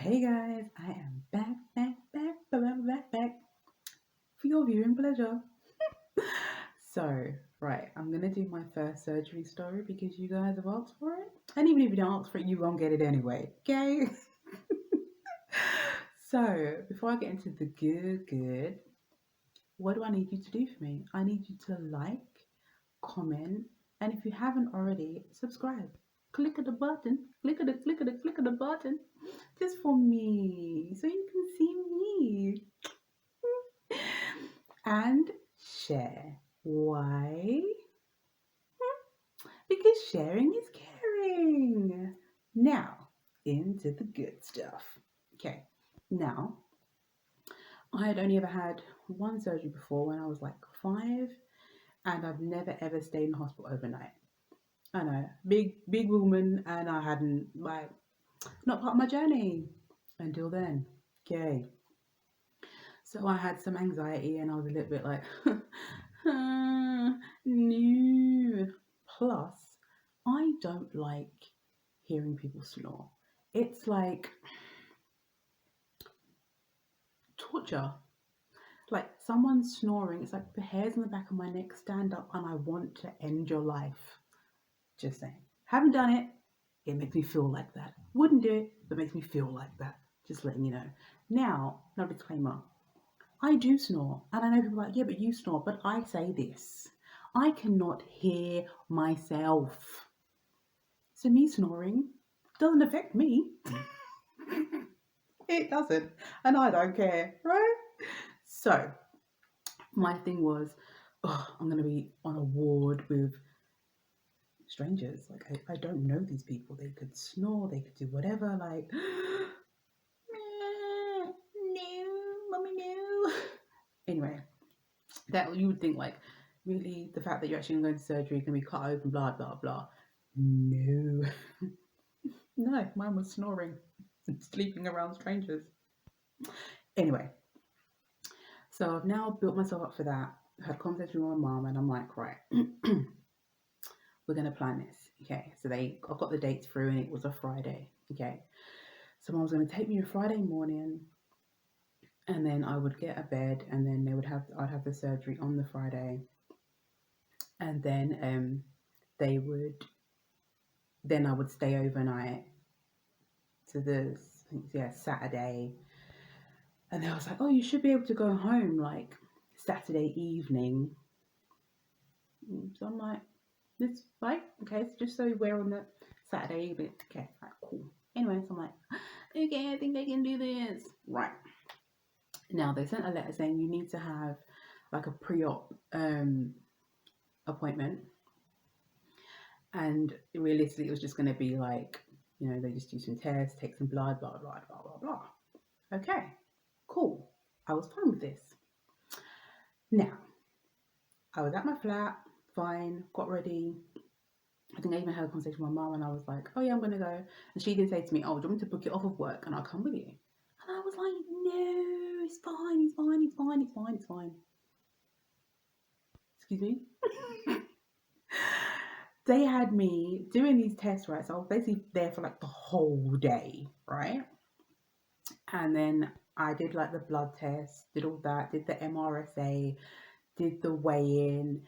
Hey guys, I am back for your viewing pleasure. So, right, I'm gonna do my first surgery story because you guys have asked for it. And even if you don't ask for it, you won't get it anyway, okay? So, before I get into the good, what do I need you to do for me? I need you to like, comment, and if you haven't already, subscribe. Click at the button, click at the button, just for me, so you can see me. And share. Why? Because sharing is caring. Now, into the good stuff. Okay, now, I had only ever had one surgery before when I was like 5, and I've never ever stayed in hospital overnight. I know, big woman, and I hadn't, like, not part of my journey until then. Okay, so I had some anxiety, and I was a little bit like, no. Plus, I don't like hearing people snore. It's like torture. Like someone snoring, it's like the hairs on the back of my neck stand up and I want to end your life. Just saying. Haven't done it. It makes me feel like that. Wouldn't do it, but makes me feel like that. Just letting you know. Now, no disclaimer. I do snore. And I know people are like, yeah, but you snore. But I say this. I cannot hear myself. So me snoring doesn't affect me. It doesn't. And I don't care, right? So my thing was, oh, I'm going to be on a ward with strangers. Like, I don't know these people. They could snore, they could do whatever. Like, no, mommy, no. Anyway, that you would think, like, really, the fact that you're actually going to surgery can be cut open, blah, blah, blah. No. No, mine was snoring and sleeping around strangers. Anyway, so I've now built myself up for that. I had a conversation with my mom, and I'm like, right, we're gonna plan this. Okay, so I got the dates through, and it was a Friday. Okay, so mom was gonna take me a Friday morning, and then I would get a bed, and then I'd have the surgery on the Friday, and then they would then I would stay overnight to the Saturday, and they was like, oh, you should be able to go home like Saturday evening. So I'm like, this right? Okay, so just so we're on the Saturday evening. Okay, right, cool. Anyway, so I'm like, okay, I think I can do this. Right. Now they sent a letter saying you need to have like a pre-op appointment, and realistically it was just going to be like, they just do some tests, take some blood, blah blah blah blah blah. Okay, cool. I was fine with this. Now I was at my flat, fine, got ready. I think I even had a conversation with my mum, and I was like, oh yeah, I'm gonna go. And she did say to me, oh, do you want me to book it off of work and I'll come with you? And I was like, no, it's fine, it's fine, it's fine, it's fine, it's fine. Excuse me. They had me doing these tests, right? So I was basically there for like the whole day, right? And then I did like the blood test, did all that, did the MRSA, did the weigh-in,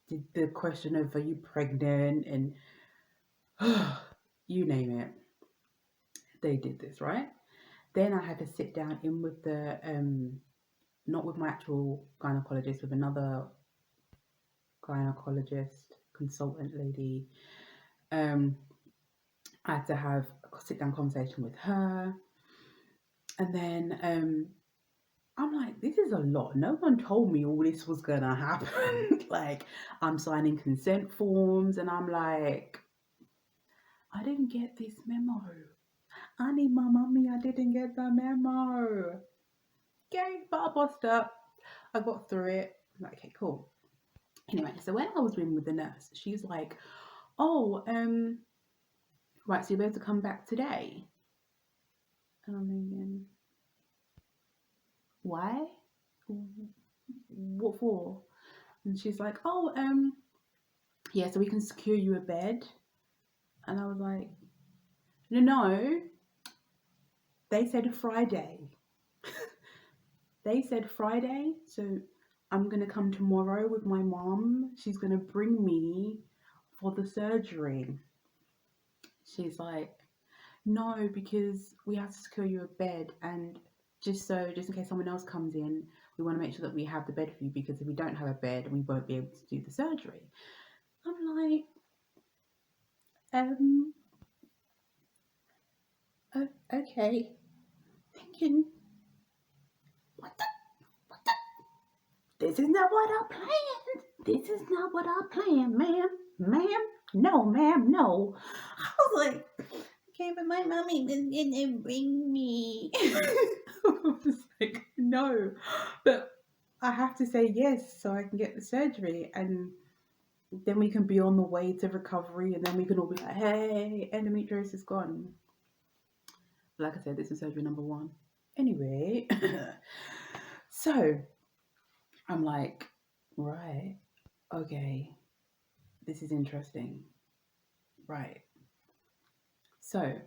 did the question of are you pregnant, and you name it. They did this, right? Then I had to sit down in with the not with my actual gynecologist, with another gynecologist consultant lady. I had to have a sit down conversation with her, and then I'm like, this is a lot. No one told me all this was gonna happen. Like, I'm signing consent forms, and I'm like, I didn't get this memo. I need my mummy. I didn't get the memo. Okay, but I bossed up. I got through it. I'm like, okay, cool. Anyway, so when I was in with the nurse, she's like, oh, right, so you're able to come back today. And I'm thinking, why? What for? And she's like, oh, yeah, so we can secure you a bed. And I was like, no, They said Friday. They said Friday, so I'm gonna come tomorrow with my mom. She's gonna bring me for the surgery. She's like, no, because we have to secure you a bed, and just in case someone else comes in, we want to make sure that we have the bed for you, because if we don't have a bed, we won't be able to do the surgery. I'm like, um, okay, thinking, what the, what the? This is not what I planned. This is not what I planned, ma'am. Ma'am, no, ma'am, no. I was like, okay, but my mommy was gonna bring me. I was like, no, but I have to say yes so I can get the surgery, and then we can be on the way to recovery, and then we can all be like, hey, endometriosis is gone. Like I said, this is surgery number one. Anyway, so I'm like, right, okay, this is interesting. Right. So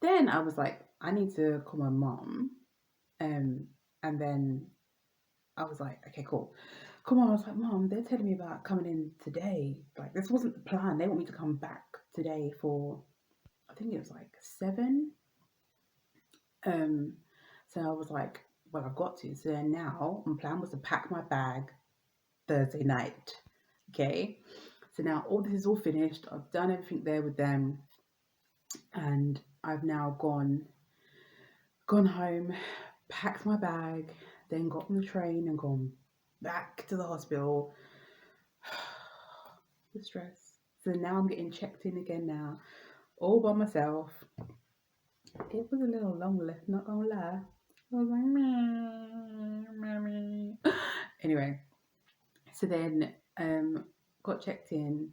then I was like, I need to call my mom. Um, and then I was like, okay, cool. Come on. I was like, Mom, they're telling me about coming in today. Like, this wasn't the plan. They want me to come back today for, I think it was like 7. Um, so I was like, well, I've got to. So then now my plan was to pack my bag Thursday night. Okay. So now all this is all finished. I've done everything there with them, and I've now gone home, packed my bag, then got on the train and gone back to the hospital. The stress. So now I'm getting checked in again now, all by myself. It was a little lonely, not gonna lie. I was like, mommy. Anyway, so then got checked in,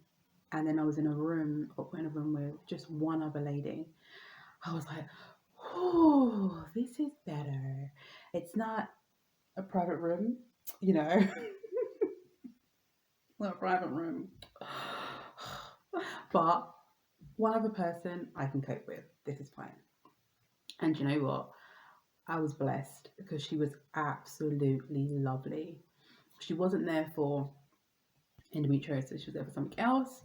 and then I was in a room with just one other lady. I was like, oh, this is better. It's not a private room, you know, not a private room. But one other person I can cope with. This is fine. And you know what? I was blessed because she was absolutely lovely. She wasn't there for endometriosis, she was there for something else,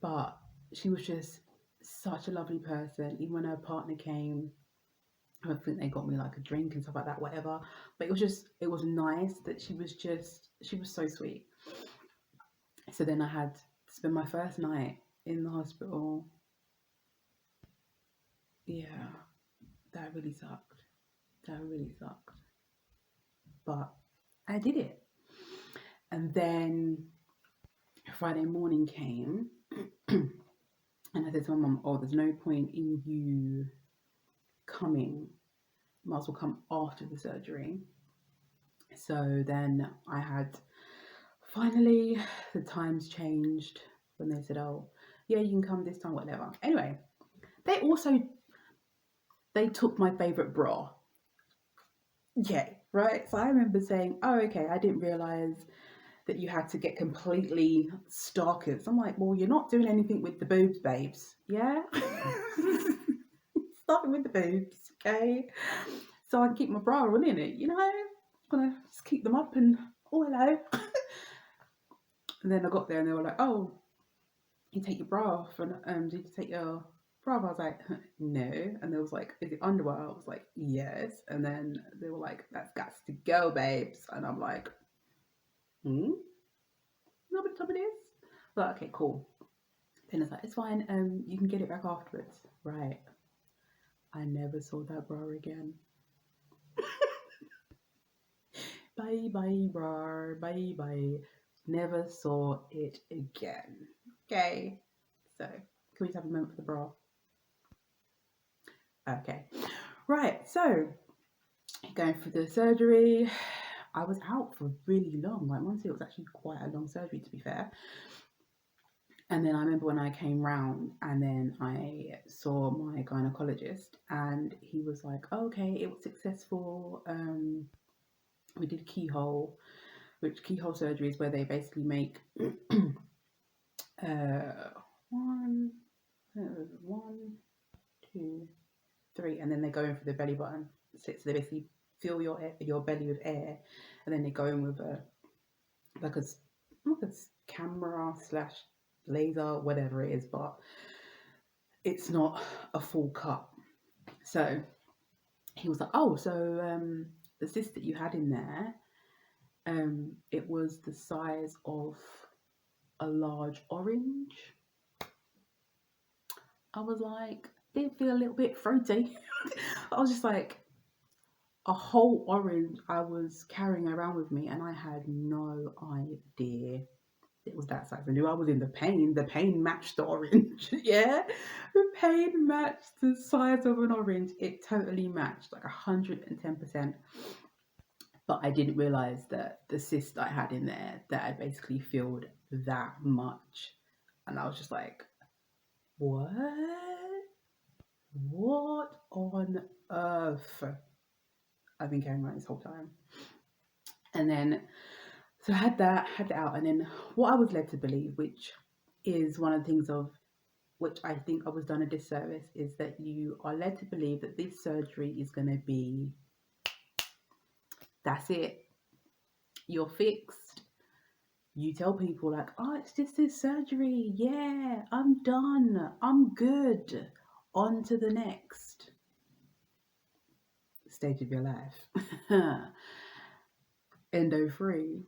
but she was just such a lovely person. Even when her partner came, I think they got me like a drink and stuff like that, whatever. But it was nice that she was so sweet. So then I had to spend my first night in the hospital. Yeah, that really sucked. That really sucked. But I did it. And then Friday morning came, and I said to my mum, oh, there's no point in you coming. You might as well come after the surgery. So then I had, finally, the times changed when they said, oh, yeah, you can come this time, whatever. Anyway, they took my favourite bra. Yeah, right? So I remember saying, oh, okay, I didn't realise that you had to get completely starkers. I'm like, well, you're not doing anything with the boobs, babes. Yeah? Starting with the boobs, okay? So I can keep my bra on in it, you know? I'm gonna just keep them up and, oh, hello. And then I got there and they were like, oh, you take your bra off, and did you take your bra off? I was like, no. And they was like, is it underwear? I was like, yes. And then they were like, that's got to go, babes. And I'm like, nobody told me this. But okay, cool. Then it's like, it's fine, you can get it back afterwards. Right. I never saw that bra again. Bye bye bra, bye bye. Never saw it again. Okay. So can we just have a moment for the bra? Okay. Right, so going through the surgery, I was out for really long. Like, honestly, it was actually quite a long surgery, to be fair. And then I remember when I came round and then I saw my gynecologist, and he was like, oh, okay, it was successful. We did keyhole, which keyhole surgery is where they basically make one, two, 3, and then they go in for the belly button. So they basically fill your belly with air, and then they go in with like a camera slash laser, whatever it is, but it's not a full cut. So he was like, oh, so the cyst that you had in there, it was the size of a large orange. I was like, did feel a little bit fruity. I was just like, a whole orange I was carrying around with me, and I had no idea it was that size. I knew I was in the pain. The pain matched the orange. Yeah, the pain matched the size of an orange. It totally matched, like 110%. But I didn't realize that the cyst I had in there, that I basically filled that much, and I was just like, what? What on earth? I've been carrying around this whole time. And then, so I had that out. And then what I was led to believe, which is one of the things of which I think I was done a disservice, is that you are led to believe that this surgery is going to be, that's it. You're fixed. You tell people like, oh, it's just this surgery. Yeah, I'm done. I'm good. On to the next stage of your life. Endo free.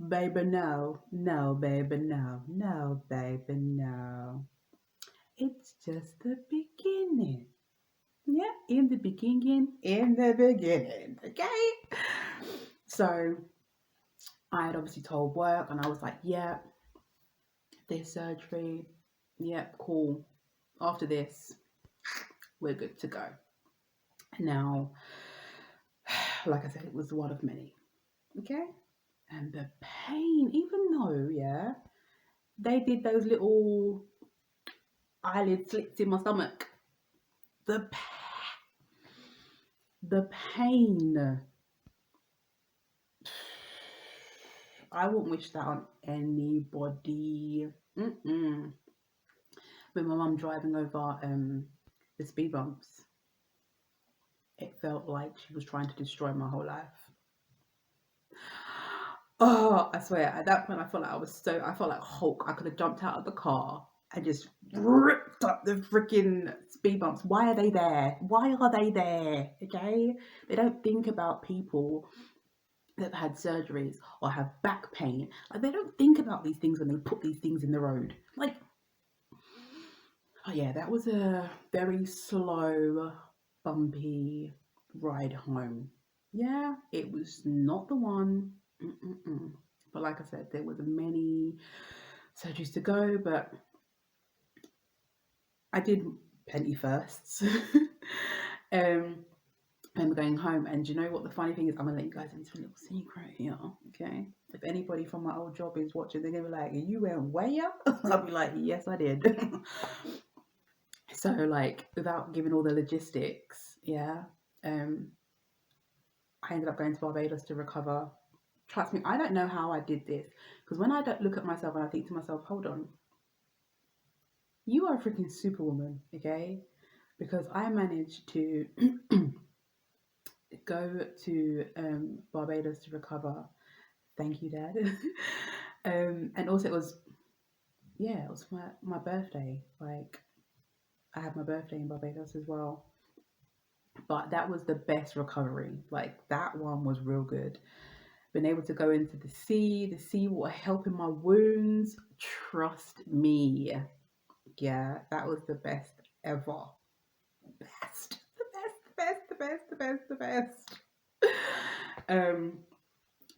Baby, no. No, baby, no. No, baby, no. It's just the beginning. Yeah, in the beginning. Okay? So I had obviously told work, and I was like, yeah, this surgery, yeah, cool. After this, we're good to go. Now, like I said, it was one of many. Okay? And the pain, even though, yeah, they did those little eyelid slits in my stomach, the pain, I wouldn't wish that on anybody. When my mum driving over the speed bumps, it felt like she was trying to destroy my whole life. Oh, I swear, at that point I felt like Hulk. I could have jumped out of the car and just ripped up the freaking speed bumps. Why are they there? Why are they there? Okay? They don't think about people that have had surgeries or have back pain. Like, they don't think about these things when they put these things in the road. Like, oh yeah, that was a very slow, bumpy ride home. Yeah, it was not the one. But like I said, there was many surgeries to go, but I did plenty firsts. I'm going home, and do you know what the funny thing is? I'm gonna let you guys into a little secret here, okay? If anybody from my old job is watching, they're gonna be like, "You went where?" I'll be like, "Yes, I did." So, like, without giving all the logistics, yeah, I ended up going to Barbados to recover. Trust me, I don't know how I did this, because when I don't look at myself and I think to myself, hold on, you are a freaking superwoman, okay? Because I managed to go to Barbados to recover. Thank you, Dad. And also it was my birthday. Like, I had my birthday in Barbados as well. But that was the best recovery. Like, that one was real good. Been able to go into the seawater helping my wounds. Trust me. Yeah, that was the best ever. The best.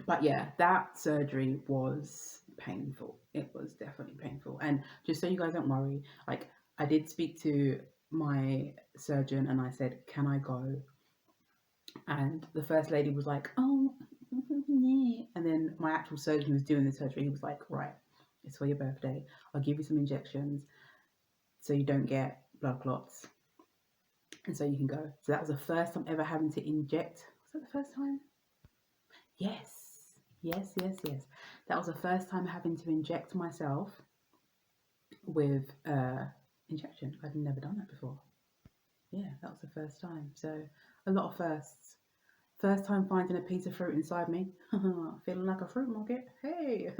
But yeah, that surgery was painful. It was definitely painful. And just so you guys don't worry, like, I did speak to my surgeon and I said, can I go? And the first lady was like, oh, yeah. And then my actual surgeon who was doing the surgery, he was like, right, it's for your birthday. I'll give you some injections so you don't get blood clots. And so you can go. So that was the first time ever having to inject. Was that the first time? Yes. That was the first time having to inject myself with injection. I'd never done that before. yeah, that was the first time. So a lot of firsts. First time finding a piece of fruit inside me. Feeling like a fruit market. Hey,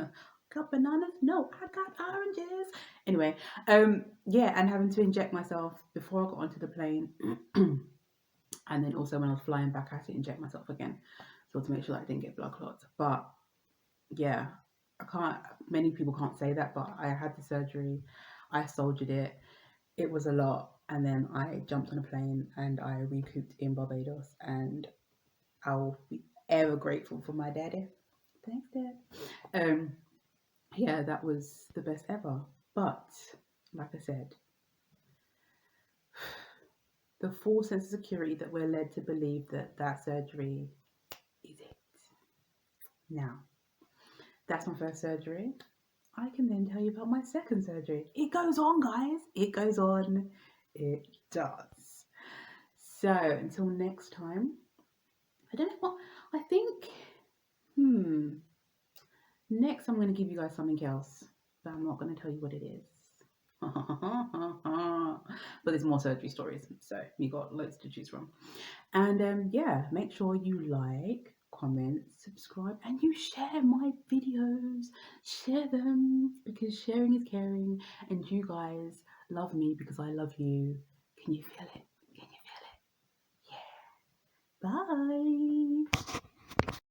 got bananas? No, I got oranges. Anyway, yeah, and having to inject myself before I got onto the plane, and then also when I was flying back, I had to inject myself again, so to make sure that I didn't get blood clots. But yeah, I can't. Many people can't say that, but I had the surgery. I soldiered it. It was a lot, and then I jumped on a plane and I recouped in Barbados, and I'll be ever grateful for my daddy. Thanks, Dad. Um, yeah, that was the best ever. But like I said, the false sense of security that we're led to believe that that surgery is it. Now, that's my first surgery. I can then tell you about my second surgery. It goes on, guys. It goes on. It does. So until next time, I don't know what I think. Hmm. Next, I'm going to give you guys something else, but I'm not going to tell you what it is. But there's more surgery stories, so you got loads to choose from. And yeah, make sure you like, comment, subscribe, and you share my videos. Share them because sharing is caring, and you guys love me because I love you. Can you feel it? Can you feel it? Yeah. Bye.